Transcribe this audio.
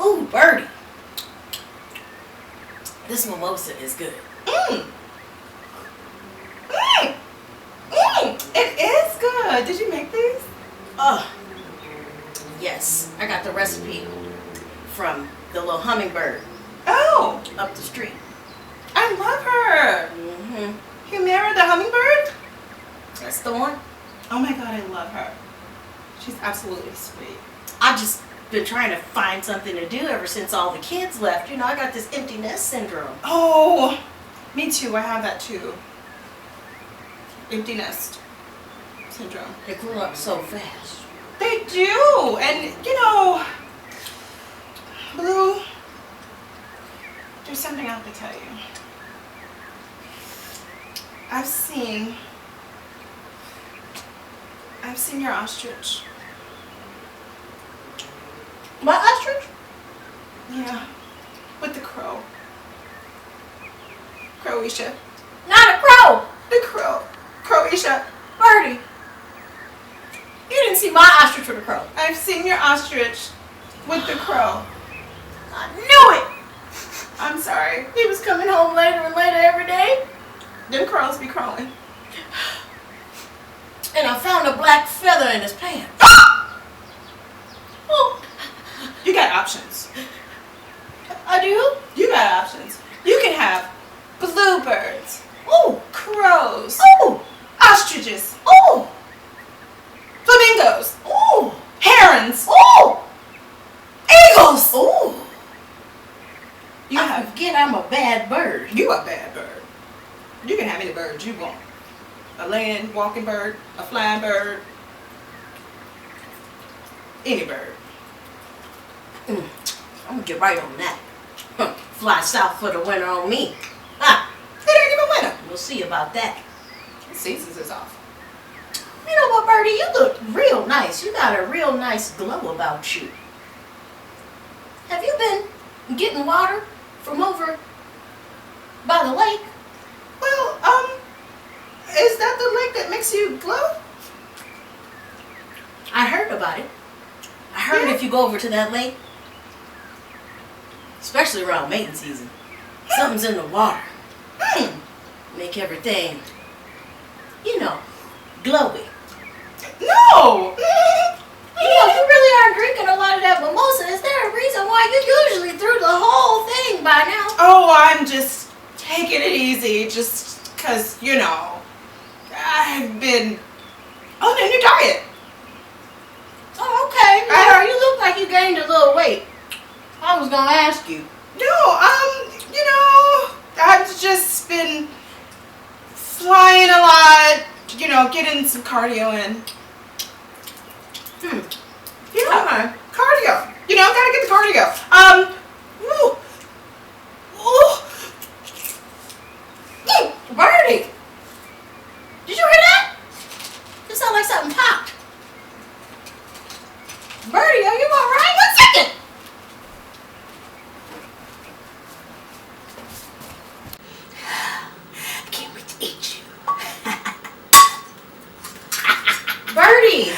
Ooh, birdie. This mimosa is good. Mmm. Mmm. Mmm. It is good. Did you make these? Oh, yes. I got the recipe from the little hummingbird Oh, up the street. I love her. Humira the hummingbird? That's the one. Oh my god, I love her. She's absolutely sweet. I just been trying to find something to do ever since all the kids left. You know, I got this empty nest syndrome. Oh, me too. I have that too. Empty nest syndrome. They grew up so fast. They do. And, you know, Blue, there's something I have to tell you. I've seen your ostrich. My ostrich? Yeah, with the crow. Croatia. Not a crow. The crow. Croatia. Birdie. You didn't see my ostrich with a crow. I've seen your ostrich with the crow. I knew it. I'm sorry. He was coming home later and later every day. Them crows be crowing. And I found a black feather in his pants. Oh, You got options. I do? You got options. You can have bluebirds, Oh, crows, oh, ostriches, oh, flamingos, oh, herons, oh, eagles. oh. You I have forget I'm a bad bird. you a bad bird. You can have any bird you want. A land walking bird, a flying bird, any bird. I'm gonna get right on that. Fly south for the winter on me. Ah, It ain't even winter. we'll see about that. The seasons is off. You know what, Birdie? You look real nice. You got a real nice glow about you. Have you been getting water from over by the lake? Well, is that the lake that makes you glow? I heard about it. I heard Yeah. if you go over to that lake, especially around mating season, something's in the water. Make everything, you know, glowy. No. You know, you really aren't drinking a lot of that mimosa. Is there a reason why you usually through the whole thing by now? Oh, I'm just taking it easy, just 'cause, you know, I've been on a new diet. Oh, okay. Well, you look like you gained a little weight. I was gonna ask you. No, you know, I've just been flying a lot, you know, getting some cardio in. Yeah, Okay. cardio. You know, gotta get the cardio. Woo. Ooh. Birdie, did you hear that? It sounded like something popped. Birdie, are you all right? 1 second. I can't wait to eat you. Birdie.